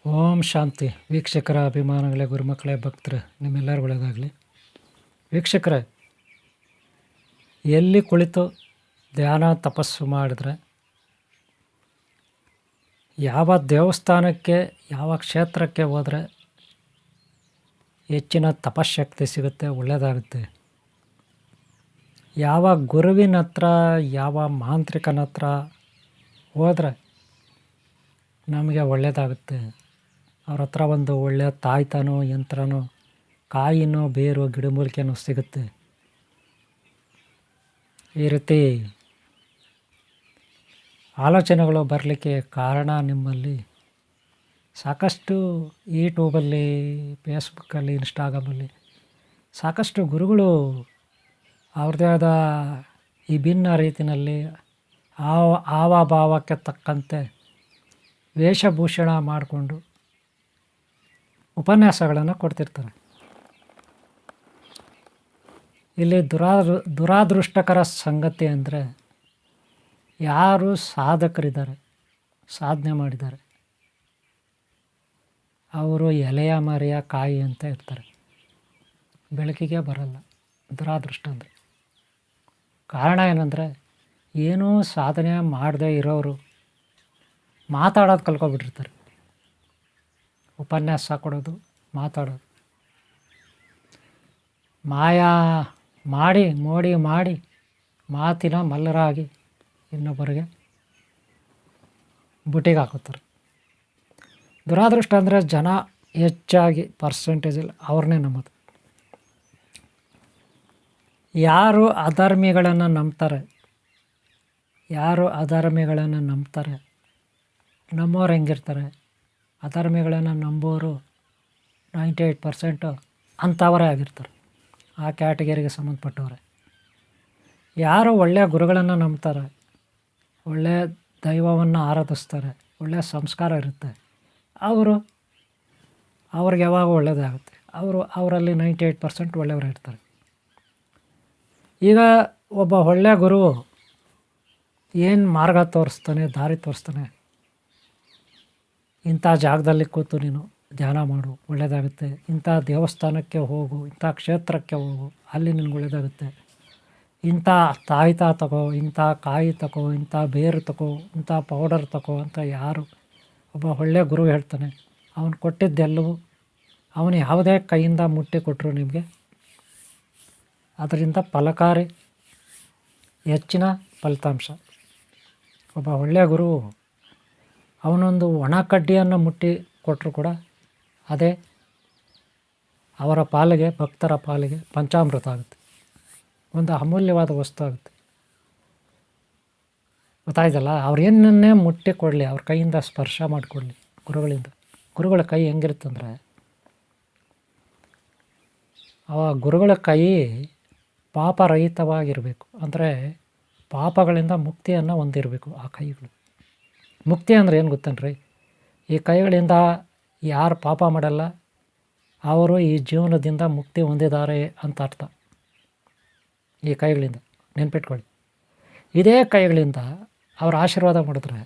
ಓಂ ಶಾಂತಿ. ವೀಕ್ಷಕರ ಅಭಿಮಾನಗಳೇ, ಗುರುಮಕ್ಕಳೇ, ಭಕ್ತರು, ನಿಮ್ಮೆಲ್ಲರಿಗೂ ಒಳ್ಳೆಯದಾಗಲಿ. ವೀಕ್ಷಕರೇ, ಎಲ್ಲಿ ಕುಳಿತು ಧ್ಯಾನ ತಪಸ್ಸು ಮಾಡಿದ್ರೆ, ಯಾವ ದೇವಸ್ಥಾನಕ್ಕೆ ಯಾವ ಕ್ಷೇತ್ರಕ್ಕೆ ಹೋದರೆ ಹೆಚ್ಚಿನ ತಪಶಕ್ತಿ ಸಿಗುತ್ತೆ, ಒಳ್ಳೆಯದಾಗುತ್ತೆ, ಯಾವ ಗುರುವಿನ ಹತ್ರ ಯಾವ ಮಾಂತ್ರಿಕನ ಹತ್ರ ಹೋದರೆ ನಮಗೆ ಒಳ್ಳೆಯದಾಗುತ್ತೆ, ಅವ್ರ ಹತ್ರ ಒಂದು ಒಳ್ಳೆಯ ತಾಯ್ತನೋ ಯಂತ್ರನೋ ಕಾಯಿನೋ ಬೇರು ಗಿಡಮೂಲಿಕೆನೋ ಸಿಗುತ್ತೆ. ಈ ರೀತಿ ಆಲೋಚನೆಗಳು ಬರಲಿಕ್ಕೆ ಕಾರಣ ನಿಮ್ಮಲ್ಲಿ ಸಾಕಷ್ಟು ಯೂಟ್ಯೂಬಲ್ಲಿ, ಫೇಸ್ಬುಕ್ಕಲ್ಲಿ, ಇನ್ಸ್ಟಾಗ್ರಾಮಲ್ಲಿ ಸಾಕಷ್ಟು ಗುರುಗಳು ಅವ್ರದ್ದೇ ಆದ ವಿಭಿನ್ನ ರೀತಿಯಲ್ಲಿ ಹಾವಭಾವಕ್ಕೆ ತಕ್ಕಂತೆ ವೇಷಭೂಷಣ ಮಾಡಿಕೊಂಡು ಉಪನ್ಯಾಸಗಳನ್ನು ಕೊಡ್ತಿರ್ತಾರೆ. ಇಲ್ಲಿ ದುರಾದೃಷ್ಟಕರ ಸಂಗತಿ ಅಂದರೆ, ಯಾರು ಸಾಧಕರಿದ್ದಾರೆ, ಸಾಧನೆ ಮಾಡಿದ್ದಾರೆ, ಅವರು ಎಲೆಯ ಮರೆಯ ಕಾಯಿ ಅಂತ ಇರ್ತಾರೆ, ಬೆಳಕಿಗೆ ಬರಲ್ಲ. ದುರಾದೃಷ್ಟ ಅಂದರೆ ಕಾರಣ ಏನಂದರೆ, ಏನೂ ಸಾಧನೆ ಮಾಡದೇ ಇರೋರು ಮಾತಾಡೋದು ಕಲ್ಕೊಬಿಟ್ಟಿರ್ತಾರೆ. ಉಪನ್ಯಾಸ ಕೊಡೋದು, ಮಾತಾಡೋದು, ಮಾಯಾ ಮಾಡಿ ಮೋಡಿ ಮಾಡಿ ಮಾತಿನ ಮಲ್ಲರಾಗಿ ಇನ್ನೊಬ್ಬರಿಗೆ ಬುಟ್ಟಿಗೆ ಹಾಕೋತಾರೆ. ದುರಾದೃಷ್ಟ ಅಂದರೆ ಜನ ಹೆಚ್ಚಾಗಿ ಪರ್ಸೆಂಟೇಜಲ್ಲಿ ಅವ್ರನ್ನೇ ನಂಬೋದು. ಯಾರು ಅಧರ್ಮಿಗಳನ್ನು ನಂಬ್ತಾರೆ, ನಮ್ಮೋರು ಹೆಂಗಿರ್ತಾರೆ, ಅಧರ್ಮಿಗಳನ್ನು ನಂಬೋರು 98% ಅಂಥವರೇ ಆಗಿರ್ತಾರೆ, ಆ ಕ್ಯಾಟಗರಿಗೆ ಸಂಬಂಧಪಟ್ಟವರೇ. ಯಾರು ಒಳ್ಳೆಯ ಗುರುಗಳನ್ನು ನಂಬ್ತಾರೆ, ಒಳ್ಳೆಯ ದೈವವನ್ನು ಆರಾಧಿಸ್ತಾರೆ, ಒಳ್ಳೆಯ ಸಂಸ್ಕಾರ ಇರುತ್ತೆ, ಅವ್ರಿಗೆ ಯಾವಾಗ ಒಳ್ಳೆಯದಾಗುತ್ತೆ. ಅವರಲ್ಲಿ 98% ಒಳ್ಳೆಯವರು ಇರ್ತಾರೆ. ಈಗ ಒಬ್ಬ ಒಳ್ಳೆಯ ಗುರು ಏನು ಮಾರ್ಗ ತೋರಿಸ್ತಾನೆ, ದಾರಿ ತೋರಿಸ್ತಾನೆ, ಇಂಥ ಜಾಗದಲ್ಲಿ ಕೂತು ನೀನು ಧ್ಯಾನ ಮಾಡು, ಒಳ್ಳೆಯದಾಗುತ್ತೆ, ಇಂಥ ದೇವಸ್ಥಾನಕ್ಕೆ ಹೋಗು, ಇಂಥ ಕ್ಷೇತ್ರಕ್ಕೆ ಹೋಗು, ಅಲ್ಲಿ ನಿನಗೆ ಒಳ್ಳೆಯದಾಗುತ್ತೆ, ಇಂಥ ತಾಯ್ತ ತಗೋ, ಇಂಥ ಕಾಯಿ ತಗೋ, ಇಂಥ ಬೇರು ತಗೋ, ಇಂಥ ಪೌಡರ್ ತಗೋ ಅಂತ ಯಾರು ಒಬ್ಬ ಒಳ್ಳೆಯ ಗುರು ಹೇಳ್ತಾನೆ, ಅವನು ಕೊಟ್ಟಿದ್ದೆಲ್ಲವೂ ಅವನು ಯಾವುದೇ ಕೈಯಿಂದ ಮುಟ್ಟಿ ಕೊಟ್ಟರು ನಿಮಗೆ ಅದರಿಂದ ಫಲಕಾರಿ ಹೆಚ್ಚಿನ ಫಲಿತಾಂಶ. ಒಬ್ಬ ಒಳ್ಳೆಯ ಗುರು ಅವನೊಂದು ಒಣ ಕಡ್ಡಿಯನ್ನು ಮುಟ್ಟಿ ಕೊಟ್ಟರು ಕೂಡ ಅದೇ ಅವರ ಪಾಲಿಗೆ, ಭಕ್ತರ ಪಾಲಿಗೆ ಪಂಚಾಮೃತ ಆಗುತ್ತೆ, ಒಂದು ಅಮೂಲ್ಯವಾದ ವಸ್ತು ಆಗುತ್ತೆ. ಗೊತ್ತಾಯ್ತಲ್ಲ? ಅವ್ರು ಏನನ್ನೇ ಮುಟ್ಟಿ ಕೊಡಲಿ, ಅವ್ರ ಕೈಯಿಂದ ಸ್ಪರ್ಶ ಮಾಡಿಕೊಡ್ಲಿ, ಗುರುಗಳ ಕೈ ಹೆಂಗಿರುತ್ತಂದರೆ, ಆ ಗುರುಗಳ ಕೈ ಪಾಪರಹಿತವಾಗಿರಬೇಕು. ಅಂದರೆ ಪಾಪಗಳಿಂದ ಮುಕ್ತಿಯನ್ನು ಹೊಂದಿರಬೇಕು ಆ ಕೈಗಳು. ಮುಕ್ತಿ ಅಂದರೆ ಏನು ಗೊತ್ತೇನ್ರಿ? ಈ ಕೈಗಳಿಂದ ಯಾರು ಪಾಪ ಮಾಡಲ್ಲ ಅವರು ಈ ಜೀವನದಿಂದ ಮುಕ್ತಿ ಹೊಂದಿದ್ದಾರೆ ಅಂತ ಅರ್ಥ. ಈ ಕೈಗಳಿಂದ ನೆನ್ಪಿಟ್ಕೊಳ್ಳಿ. ಇದೇ ಕೈಗಳಿಂದ ಅವ್ರ ಆಶೀರ್ವಾದ ಮಾಡಿದ್ರೆ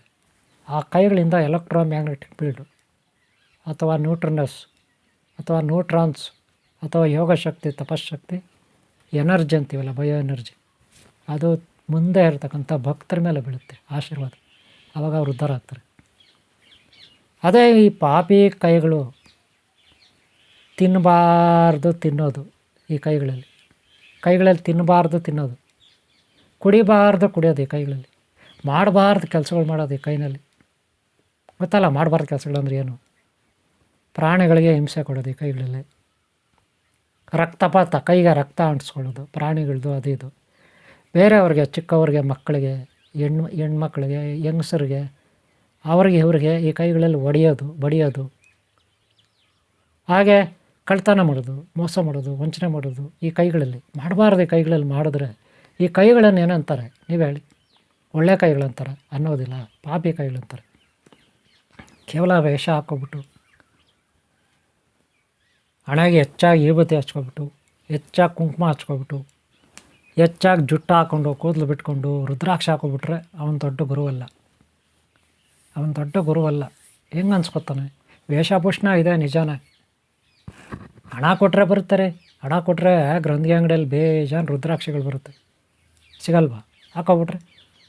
ಆ ಕೈಗಳಿಂದ ಎಲೆಕ್ಟ್ರೋಮ್ಯಾಗ್ನೆಟಿಕ್ ಫೀಲ್ಡು ಅಥವಾ ನ್ಯೂಟ್ರನಸ್ ಅಥವಾ ನ್ಯೂಟ್ರಾನ್ಸ್ ಅಥವಾ ಯೋಗಶಕ್ತಿ, ತಪಶಕ್ತಿ, ಎನರ್ಜಿ ಅಂತೀವಲ್ಲ, ಬಯೋ ಎನರ್ಜಿ, ಅದು ಮುಂದೆ ಇರತಕ್ಕಂಥ ಭಕ್ತರ ಮೇಲೆ ಬೀಳುತ್ತೆ ಆಶೀರ್ವಾದ. ಆವಾಗ ಅವ್ರು ಉದ್ಧಾರ ಆಗ್ತಾರೆ. ಅದೇ ಈ ಪಾಪಿ ಕೈಗಳು ತಿನ್ನಬಾರ್ದು ತಿನ್ನೋದು, ಈ ಕೈಗಳಲ್ಲಿ ತಿನ್ನಬಾರ್ದು ತಿನ್ನೋದು, ಕುಡಿಬಾರ್ದು ಕುಡಿಯೋದು, ಈ ಕೈಗಳಲ್ಲಿ ಮಾಡಬಾರ್ದು ಕೆಲಸಗಳು ಮಾಡೋದು ಈ ಕೈನಲ್ಲಿ. ಗೊತ್ತಲ್ಲ ಮಾಡಬಾರ್ದು ಕೆಲಸಗಳಂದ್ರೆ ಏನು? ಪ್ರಾಣಿಗಳಿಗೆ ಹಿಂಸೆ ಕೊಡೋದು ಈ ಕೈಗಳಲ್ಲಿ, ರಕ್ತಪಾತ, ಕೈಗೆ ರಕ್ತ ಅಂಟಿಸ್ಕೊಳ್ಳೋದು ಪ್ರಾಣಿಗಳದ್ದು, ಅದು ಇದು, ಬೇರೆಯವ್ರಿಗೆ, ಚಿಕ್ಕವ್ರಿಗೆ, ಮಕ್ಕಳಿಗೆ, ಹೆಣ್ಮಕ್ಳಿಗೆ, ಹೆಂಗಸರಿಗೆ, ಇವ್ರಿಗೆ ಈ ಕೈಗಳಲ್ಲಿ ಹೊಡೆಯೋದು, ಬಡಿಯೋದು, ಹಾಗೆ ಕಳ್ತನ ಮಾಡೋದು, ಮೋಸ ಮಾಡೋದು, ವಂಚನೆ ಮಾಡೋದು ಈ ಕೈಗಳಲ್ಲಿ ಮಾಡಬಾರ್ದು. ಈ ಕೈಗಳಲ್ಲಿ ಮಾಡಿದ್ರೆ ಈ ಕೈಗಳನ್ನು ಏನಂತಾರೆ ನೀವು ಹೇಳಿ? ಒಳ್ಳೆ ಕೈಗಳಂತಾರೆ ಅನ್ನೋದಿಲ್ಲ, ಪಾಪಿ ಕೈಗಳಂತಾರೆ. ಕೇವಲ ವೇಷ ಹಾಕ್ಕೊಬಿಟ್ಟು, ಹಣೆಗೆ ಹೆಚ್ಚಾಗಿ ವಿಭೂತಿ ಹಚ್ಕೊಬಿಟ್ಟು, ಹೆಚ್ಚಾಗಿ ಕುಂಕುಮ ಹಚ್ಕೊಬಿಟ್ಟು, ಹೆಚ್ಚಾಗಿ ಜುಟ್ಟು ಹಾಕ್ಕೊಂಡು, ಕೂದಲು ಬಿಟ್ಕೊಂಡು, ರುದ್ರಾಕ್ಷ ಹಾಕೊಬಿಟ್ರೆ ಅವನು ದೊಡ್ಡ ಗುರುವಲ್ಲ. ಹೆಂಗೆ ಅನ್ಸ್ಕೊತಾನೆ? ವೇಷಭೂಷಣ ಇದೆ ನಿಜಾನೇ. ಹಣ ಕೊಟ್ಟರೆ ಬರುತ್ತಾರೆ. ಹಣ ಕೊಟ್ಟರೆ ಗ್ರಂಥಿ ಅಂಗಡಿಯಲ್ಲಿ ಬೇಜಾನ್ ರುದ್ರಾಕ್ಷಿಗಳು ಬರುತ್ತೆ, ಸಿಗಲ್ವಾ? ಹಾಕೋಬಿಟ್ರೆ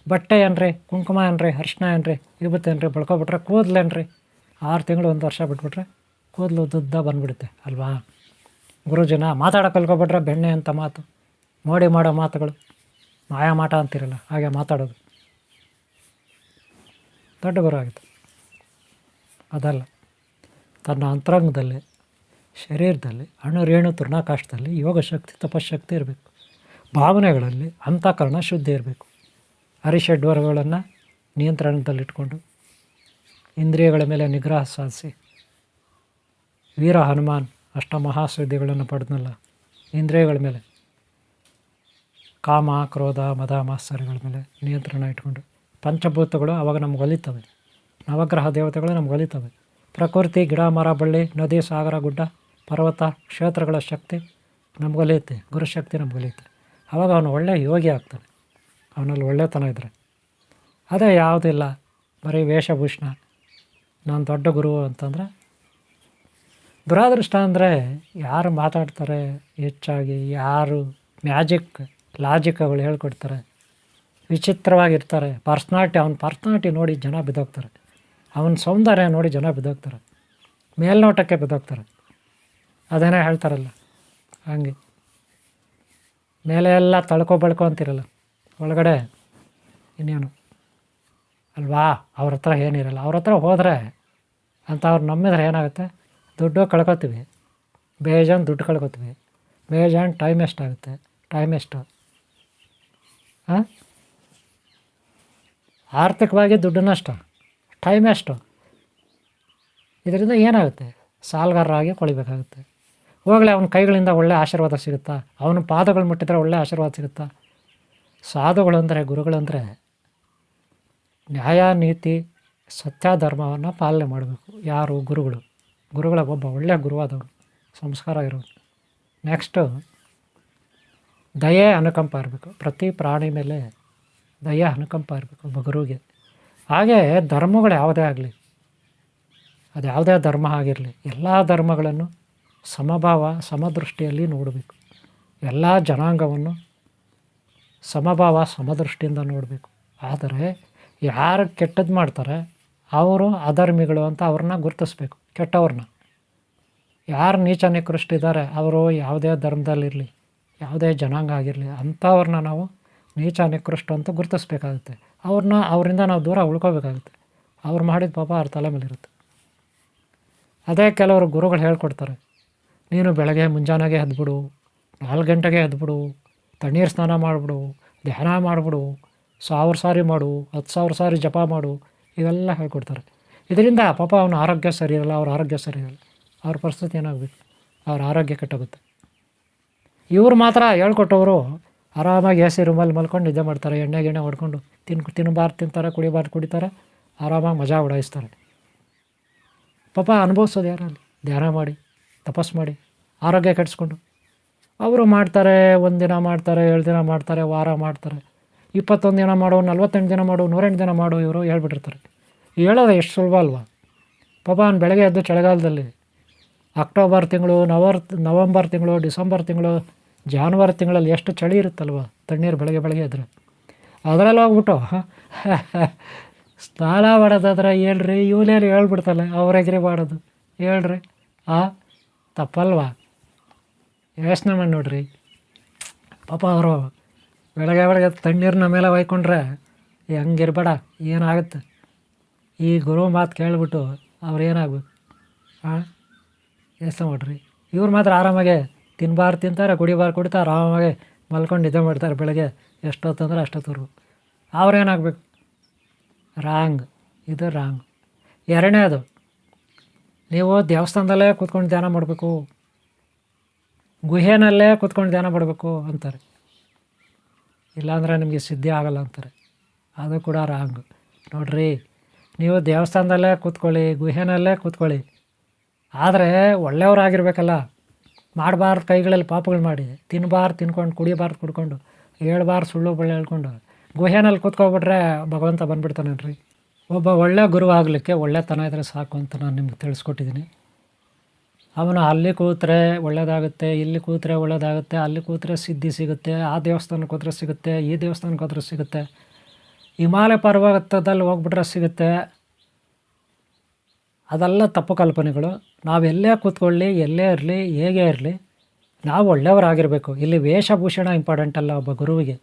ಬಟ್ಟೆ ಏನ್ರಿ, ಕುಂಕುಮ ಏನ್ರಿ, ಅರಿಶಿನ ಏನ್ರಿ, ವಿಭೂತಿ ಏನ್ರಿ ಬಳ್ಕೊಬಿಟ್ರೆ ಕೂದಲೇನ್ರಿ 6 ತಿಂಗಳು 1 ವರ್ಷ ಬಿಟ್ಬಿಟ್ರೆ ಕೂದಲು ಉದ್ದುದ್ದ ಬಂದುಬಿಡುತ್ತೆ ಅಲ್ವಾ? ಗುರುಜನ ಮಾತಾಡೋಕೆ ಕಲ್ಕೊಬಿಟ್ರೆ ಬೆಣ್ಣೆ ಅಂತ ಮಾತು, ಮೋಡಿ ಮಾಡೋ ಮಾತುಗಳು, ಮಾಟ ಅಂತಿರಲ್ಲ ಹಾಗೆ ಮಾತಾಡೋದು ದೊಡ್ಡ ಗುರು ಆಗುತ್ತೆ. ಅದಲ್ಲ, ತನ್ನ ಅಂತರಂಗದಲ್ಲಿ, ಶರೀರದಲ್ಲಿ, ಅಣುರೇಣು ತೃಣಾಕಾಶದಲ್ಲಿ ಯೋಗಶಕ್ತಿ ತಪಶಕ್ತಿ ಇರಬೇಕು. ಭಾವನೆಗಳಲ್ಲಿ ಅಂತಃಕರಣ ಶುದ್ಧಿ ಇರಬೇಕು. ಹರಿಷಡ್ವರಗಳನ್ನು ನಿಯಂತ್ರಣದಲ್ಲಿಟ್ಕೊಂಡು ಇಂದ್ರಿಯಗಳ ಮೇಲೆ ನಿಗ್ರಹ ಸಾಧಿಸಿ ವೀರ ಹನುಮಾನ್ ಅಷ್ಟಮಹಾಸಿದ್ಧಿಗಳನ್ನು ಪಡೆದನಲ್ಲ. ಇಂದ್ರಿಯಗಳ ಮೇಲೆ ಕಾಮ, ಕ್ರೋಧ, ಮದ, ಮಾತ್ಸರ್ಯಗಳ ಮೇಲೆ ನಿಯಂತ್ರಣ ಇಟ್ಕೊಂಡು ಪಂಚಭೂತಗಳು ಅವಾಗ ನಮ್ಗೆ ಒಲಿತವೆ. ನವಗ್ರಹ ದೇವತೆಗಳು ನಮ್ಗೆ ಒಲಿತವೆ. ಪ್ರಕೃತಿ, ಗಿಡ, ಮರ, ಬಳ್ಳಿ, ನದಿ, ಸಾಗರ, ಗುಡ್ಡ, ಪರ್ವತ, ಕ್ಷೇತ್ರಗಳ ಶಕ್ತಿ ನಮ್ಗೆ ಒಲಿಯುತ್ತೆ. ಗುರುಶಕ್ತಿ ನಮ್ಗೆ ಒಲಿಯುತ್ತೆ. ಆವಾಗ ಅವನು ಒಳ್ಳೆಯ ಯೋಗಿ ಆಗ್ತಾನೆ. ಅವನಲ್ಲಿ ಒಳ್ಳೆತನ ಇದ್ದರೆ. ಅದೇ ಯಾವುದಿಲ್ಲ, ಬರೀ ವೇಷಭೂಷಣ, ನಾನು ದೊಡ್ಡ ಗುರು ಅಂತಂದರೆ ದುರಾದೃಷ್ಟ. ಅಂದರೆ ಯಾರು ಮಾತಾಡ್ತಾರೆ ಹೆಚ್ಚಾಗಿ, ಯಾರು ಮ್ಯಾಜಿಕ್ ಲಾಜಿಕ್ಗಳು ಹೇಳ್ಕೊಡ್ತಾರೆ, ವಿಚಿತ್ರವಾಗಿರ್ತಾರೆ. ಅವನ ಪರ್ಸ್ನಾಲಿಟಿ ನೋಡಿ ಜನ ಬಿದ್ದೋಗ್ತಾರೆ. ಅವನ ಸೌಂದರ್ಯ ನೋಡಿ ಜನ ಬಿದ್ದೋಗ್ತಾರೆ, ಮೇಲ್ನೋಟಕ್ಕೆ ಬಿದ್ದೋಗ್ತಾರೆ. ಅದೇನೇ ಹೇಳ್ತಾರಲ್ಲ ಹಂಗೆ, ಮೇಲೆ ಎಲ್ಲ ತಳ್ಕೊ ಅಂತಿರಲ್ಲ, ಒಳಗಡೆ ಇನ್ನೇನು ಅಲ್ವಾ? ಅವ್ರ ಹತ್ರ ಏನಿರಲ್ಲ. ಅವ್ರ ಹತ್ರ ಹೋದರೆ ಅಂತ ಅವ್ರು ನಂಬಿದ್ರೆ ಏನಾಗುತ್ತೆ? ದುಡ್ಡು ಕಳ್ಕೊತೀವಿ, ಬೇಜಾನ್ ದುಡ್ಡು ಕಳ್ಕೊತೀವಿ, ಬೇಜಾನ್ ಟೈಮ್ ಎಷ್ಟಾಗುತ್ತೆ, ಟೈಮ್ ಎಷ್ಟು ಹಾಂ? ಆರ್ಥಿಕವಾಗಿ ದುಡ್ಡು ನಷ್ಟ, ಟೈಮ್ ಎಷ್ಟು. ಇದರಿಂದ ಏನಾಗುತ್ತೆ? ಸಾಲಗಾರರಾಗಿ ಕೊಳಿಬೇಕಾಗುತ್ತೆ. ಹೋಗಲಿ, ಅವನ ಕೈಗಳಿಂದ ಒಳ್ಳೆಯ ಆಶೀರ್ವಾದ ಸಿಗುತ್ತಾ? ಅವನ ಪಾದಗಳು ಮುಟ್ಟಿದ್ರೆ ಒಳ್ಳೆಯ ಆಶೀರ್ವಾದ ಸಿಗುತ್ತಾ? ಸಾಧುಗಳಂದರೆ, ಗುರುಗಳಂದರೆ ನ್ಯಾಯ, ನೀತಿ, ಸತ್ಯ, ಧರ್ಮವನ್ನು ಪಾಲನೆ ಮಾಡಬೇಕು. ಯಾರು? ಗುರುಗಳು. ಗುರುಗಳ ಒಬ್ಬ ಒಳ್ಳೆಯ ಗುರುವಾದವನು, ಸಂಸ್ಕಾರ ಇರೋನು. ನೆಕ್ಸ್ಟು ದಯೆ, ಅನುಕಂಪ ಇರಬೇಕು. ಪ್ರತಿ ಪ್ರಾಣಿ ಮೇಲೆ ದಯೆ, ಅನುಕಂಪ ಇರಬೇಕು ಒಬ್ಬ ಗುರುವಿಗೆ. ಹಾಗೇ ಧರ್ಮಗಳು ಯಾವುದೇ ಆಗಲಿ, ಅದು ಯಾವುದೇ ಧರ್ಮ ಆಗಿರಲಿ, ಎಲ್ಲ ಧರ್ಮಗಳನ್ನು ಸಮಭಾವ, ಸಮದೃಷ್ಟಿಯಲ್ಲಿ ನೋಡಬೇಕು. ಎಲ್ಲ ಜನಾಂಗವನ್ನು ಸಮಭಾವ, ಸಮದೃಷ್ಟಿಯಿಂದ ನೋಡಬೇಕು. ಆದರೆ ಯಾರು ಕೆಟ್ಟದ್ದು ಮಾಡ್ತಾರೆ ಅವರು ಅಧರ್ಮಿಗಳು ಅಂತ ಅವ್ರನ್ನ ಗುರುತಿಸ್ಬೇಕು. ಕೆಟ್ಟವ್ರನ್ನ, ಯಾರು ನೀಚ ನಿಕೃಷ್ಟಿದ್ದಾರೆ ಅವರು ಯಾವುದೇ ಧರ್ಮದಲ್ಲಿರಲಿ, ಯಾವುದೇ ಜನಾಂಗ ಆಗಿರಲಿ, ಅಂಥವ್ರನ್ನ ನಾವು ನೀಚ ನಿಕೃಷ್ಟ ಅಂತ ಗುರುತಿಸ್ಬೇಕಾಗುತ್ತೆ. ಅವರಿಂದ ನಾವು ದೂರ ಉಳ್ಕೋಬೇಕಾಗುತ್ತೆ. ಅವ್ರು ಮಾಡಿದ ಪಾಪ ಅವ್ರ ತಲೆ ಮೇಲಿರುತ್ತೆ. ಅದೇ ಕೆಲವರು ಗುರುಗಳು ಹೇಳ್ಕೊಡ್ತಾರೆ, ನೀನು ಬೆಳಗ್ಗೆ ಮುಂಜಾನೆಗೆ ಎದ್ಬಿಡು, 4 ಗಂಟೆಗೆ ಎದ್ಬಿಡು, ತಣ್ಣೀರು ಸ್ನಾನ ಮಾಡಿಬಿಡು, ಧ್ಯಾನ ಮಾಡಿಬಿಡು, 1000 ಸಾರಿ ಮಾಡು, 10,000 ಸಾರಿ ಜಪ ಮಾಡು, ಇವೆಲ್ಲ ಹೇಳ್ಕೊಡ್ತಾರೆ. ಇದರಿಂದ ಪಾಪ ಅವನ ಆರೋಗ್ಯ ಸರಿ ಇರಲ್ಲ, ಅವ್ರ ಆರೋಗ್ಯ ಸರಿ ಇರಲ್ಲ. ಅವ್ರ ಪರಿಸ್ಥಿತಿ ಏನಾಗಬೇಕು? ಅವ್ರ ಆರೋಗ್ಯ ಕೆಟ್ಟೋಗುತ್ತೆ. ಇವ್ರು ಮಾತ್ರ ಹೇಳ್ಕೊಟ್ಟವರು ಆರಾಮಾಗಿ ಎ ಸಿ ರೂಮಲ್ಲಿ ಮಲ್ಕೊಂಡು ನಿದ್ದೆ ಮಾಡ್ತಾರೆ, ಎಣ್ಣೆ ಹೊಡ್ಕೊಂಡು ತಿನ್ನಬಾರ್ದು ತಿಂತಾರೆ, ಕುಡಿಬಾರ್ದು ಕುಡಿತಾರೆ, ಆರಾಮಾಗಿ ಮಜಾ ಉಡಾಯಿಸ್ತಾರೆ. ಪಾಪ ಅನುಭವಿಸೋದು ಯಾರಲ್ಲಿ? ಧ್ಯಾನ ಮಾಡಿ, ತಪಸ್ಸು ಮಾಡಿ, ಆರೋಗ್ಯ ಕೆಡಿಸ್ಕೊಂಡು. ಅವರು ಮಾಡ್ತಾರೆ, 1 ದಿನ ಮಾಡ್ತಾರೆ, 7 ದಿನ ಮಾಡ್ತಾರೆ, ವಾರ ಮಾಡ್ತಾರೆ, 21 ದಿನ ಮಾಡು, 48 ದಿನ ಮಾಡು, 108 ದಿನ ಮಾಡು, ಇವರು ಹೇಳ್ಬಿಟ್ಟಿರ್ತಾರೆ. ಹೇಳೋದು ಎಷ್ಟು ಸುಲಭ ಅಲ್ವಾ? ಪಾಪ ಅವ್ನು ಬೆಳಗ್ಗೆ ಎದ್ದು ಚಳಿಗಾಲದಲ್ಲಿ ಅಕ್ಟೋಬರ್ ತಿಂಗಳು, ನವಂಬರ್ ತಿಂಗಳು, ಡಿಸೆಂಬರ್ ತಿಂಗಳು, ಜಾನ್ವರಿ ತಿಂಗಳಲ್ಲಿ ಎಷ್ಟು ಚಳಿ ಇರುತ್ತಲ್ವ, ತಣ್ಣೀರು ಬೆಳಗ್ಗೆ ಇದ್ರೆ ಅದರಲ್ಲಿ ಹೋಗ್ಬಿಟ್ಟು ಸ್ನಾನ ಮಾಡೋದಾದ್ರೆ ಹೇಳ್ರಿ, ಇವನೇನು ಹೇಳ್ಬಿಡ್ತಲ್ಲ ಅವ್ರೆಗ್ರಿ ಮಾಡೋದು ಹೇಳ್ರಿ. ತಪ್ಪಲ್ವಾ? ಯೋಚನೆ ಮಾಡಿ ನೋಡ್ರಿ. ಪಾಪ ಅವರು ಬೆಳಗ್ಗೆ ತಣ್ಣೀರನ್ನ ಮೇಲೆ ಒಯ್ಕೊಂಡ್ರೆ ಹೆಂಗಿರ್ಬೇಡ, ಏನಾಗುತ್ತೆ? ಈ ಗುರು ಮಾತು ಕೇಳಿಬಿಟ್ಟು ಅವ್ರು ಏನಾಗಬೇಕು? ಯೋಚನೆ ಮಾಡ್ರಿ. ಇವ್ರು ಮಾತ್ರ ಆರಾಮಾಗೆ ತಿನ್ನಬಾರ್ದು ತಿಂತಾರೆ, ಕುಡಿತಾರೆ, ಆರಾಮಾಗೆ ಮಲ್ಕೊಂಡು ನಿದ್ದೆ ಮಾಡ್ತಾರೆ ಬೆಳಗ್ಗೆ ಎಷ್ಟೊತ್ತಂದ್ರೆ ಅಷ್ಟೊತ್ತವ್ರು. ಅವ್ರೇನಾಗಬೇಕು? ರಾಂಗ್. ಇದು ರಾಂಗ್. ಎರಡನೇದು, ನೀವು ದೇವಸ್ಥಾನದಲ್ಲೇ ಕೂತ್ಕೊಂಡು ಧ್ಯಾನ ಮಾಡಬೇಕು, ಗುಹೆನಲ್ಲೇ ಕೂತ್ಕೊಂಡು ಧ್ಯಾನ ಮಾಡಬೇಕು ಅಂತಾರೆ. ಇಲ್ಲಾಂದರೆ ನಿಮಗೆ ಸಿದ್ಧಿ ಆಗಲ್ಲ ಅಂತಾರೆ. ಅದು ಕೂಡ ರಾಂಗ್. ನೋಡಿರಿ, ನೀವು ದೇವಸ್ಥಾನದಲ್ಲೇ ಕೂತ್ಕೊಳ್ಳಿ, ಗುಹೆನಲ್ಲೇ ಕೂತ್ಕೊಳ್ಳಿ, ಆದರೆ ಒಳ್ಳೆಯವರಾಗಿರ್ಬೇಕಲ್ಲ. ಮಾಡಬಾರ್ದು ಕೈಗಳಲ್ಲಿ ಪಾಪಗಳು ಮಾಡಿ, ತಿನ್ನಬಾರ್ದು ತಿನ್ಕೊಂಡು, ಕುಡಿಬಾರ್ದು ಕುಡ್ಕೊಂಡು, ಹೇಳ್ಬಾರ್ದು ಸುಳ್ಳು ಬಳ್ಳಿ ಹೇಳ್ಕೊಂಡು ಗುಹೆನಲ್ಲಿ ಕೂತ್ಕೊಬಿಟ್ರೆ ಭಗವಂತ ಬಂದುಬಿಡ್ತಾನೇನ್ರಿ? ಒಬ್ಬ ಒಳ್ಳೆಯ ಗುರು ಆಗಲಿಕ್ಕೆ ಒಳ್ಳೆತನ ಇದ್ದರೆ ಸಾಕು ಅಂತ ನಾನು ನಿಮ್ಗೆ ತಿಳಿಸ್ಕೊಟ್ಟಿದ್ದೀನಿ. ಅವನು ಅಲ್ಲಿ ಕೂತ್ರೆ ಒಳ್ಳೆಯದಾಗುತ್ತೆ, ಇಲ್ಲಿ ಕೂತ್ರೆ ಒಳ್ಳೆಯದಾಗುತ್ತೆ, ಅಲ್ಲಿ ಕೂತ್ರೆ ಸಿದ್ಧಿ ಸಿಗುತ್ತೆ, ಆ ದೇವಸ್ಥಾನಕ್ಕೆ ಹೋದ್ರೆ ಸಿಗುತ್ತೆ, ಈ ದೇವಸ್ಥಾನಕ್ಕೆ ಹೋದ್ರೆ ಸಿಗುತ್ತೆ, ಹಿಮಾಲಯ ಪರ್ವತದಲ್ಲಿ ಹೋಗ್ಬಿಟ್ರೆ ಸಿಗುತ್ತೆ. ಅದೆಲ್ಲ ತಪ್ಪು ಕಲ್ಪನೆಗಳು. ನಾವು ಎಲ್ಲೇ ಕೂತ್ಕೊಳ್ಳಿ, ಎಲ್ಲೇ ಇರಲಿ, ಹೇಗೆ ಇರಲಿ, ನಾವು ಒಳ್ಳೆಯವರಾಗಿರಬೇಕು. ಇಲ್ಲಿ ವೇಷಭೂಷಣ ಇಂಪಾರ್ಟೆಂಟ್ ಅಲ್ಲ. ಒಬ್ಬ ಗುರುವಿಗೆ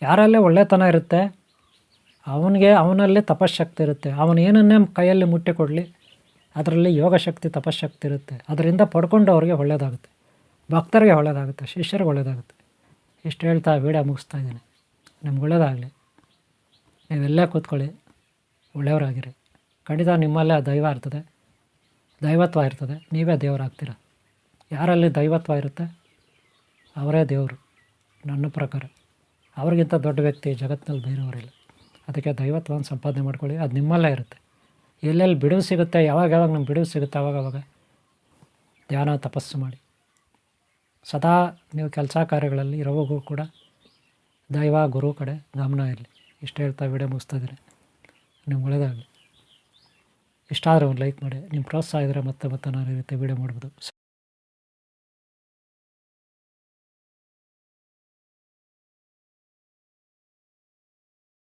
ಯಾರಲ್ಲೇ ಒಳ್ಳೆತನ ಇರುತ್ತೆ ಅವನಲ್ಲಿ ತಪಶಕ್ತಿ ಇರುತ್ತೆ. ಅವನು ಏನನ್ನೇ ಕೈಯಲ್ಲಿ ಮುಟ್ಟಿ ಕೊಡಲಿ, ಅದರಲ್ಲಿ ಯೋಗಶಕ್ತಿ ತಪಶಕ್ತಿ ಇರುತ್ತೆ. ಅದರಿಂದ ಪಡ್ಕೊಂಡವ್ರಿಗೆ ಒಳ್ಳೆಯದಾಗುತ್ತೆ, ಭಕ್ತರಿಗೆ ಒಳ್ಳೆಯದಾಗುತ್ತೆ, ಶಿಷ್ಯರಿಗೆ ಒಳ್ಳೆಯದಾಗುತ್ತೆ. ಇಷ್ಟು ಹೇಳ್ತಾ ವಿಡಿಯೋ ಮುಗಿಸ್ತಾ ಇದ್ದೀನಿ. ನಿಮ್ಗೆ ಒಳ್ಳೆಯದಾಗಲಿ. ನೀವೆಲ್ಲೇ ಕೂತ್ಕೊಳ್ಳಿ, ಒಳ್ಳೆಯವರಾಗಿರಿ. ಖಂಡಿತ ನಿಮ್ಮಲ್ಲೇ ದೈವ ಇರ್ತದೆ, ದೈವತ್ವ ಇರ್ತದೆ. ನೀವೇ ದೇವರಾಗ್ತೀರ. ಯಾರಲ್ಲಿ ದೈವತ್ವ ಇರುತ್ತೆ ಅವರೇ ದೇವರು ನನ್ನ ಪ್ರಕಾರ. ಅವ್ರಿಗಿಂತ ದೊಡ್ಡ ವ್ಯಕ್ತಿ ಜಗತ್ತಿನಲ್ಲಿ ಬೇರೆಯವರಿಲ್ಲ. ಅದಕ್ಕೆ ದೈವತ್ವವನ್ನು ಸಂಪಾದನೆ ಮಾಡ್ಕೊಳ್ಳಿ. ಅದು ನಿಮ್ಮಲ್ಲೇ ಇರುತ್ತೆ. ಎಲ್ಲೆಲ್ಲಿ ಬಿಡುವು ಸಿಗುತ್ತೆ, ಯಾವಾಗ ನಮ್ಗೆ ಬಿಡುವು ಸಿಗುತ್ತೆ ಅವಾಗವಾಗ ಧ್ಯಾನ ತಪಸ್ಸು ಮಾಡಿ. ಸದಾ ನೀವು ಕೆಲಸ ಕಾರ್ಯಗಳಲ್ಲಿ ಇರೋವಾಗೂ ಕೂಡ ದೈವ ಗುರು ಕಡೆ ಗಮನ ಇರಲಿ. ಇಷ್ಟು ಹೇಳ್ತಾ ವಿಡಿಯೋ ಮುಗಿಸ್ತಾ ಇದ್ದೀನಿ. ನಿಮ್ಗೆ ಒಳ್ಳೆಯದಾಗಲಿ. ಇಷ್ಟ ಆದರೆ ಒಂದು ಲೈಕ್ ಮಾಡಿ. ನಿಮ್ಮ ಪ್ರೋತ್ಸಾಹ ಇದ್ದರೆ ಮತ್ತೆ ನಾನು ಈ ರೀತಿ ವಿಡಿಯೋ ಮಾಡ್ಬೋದು.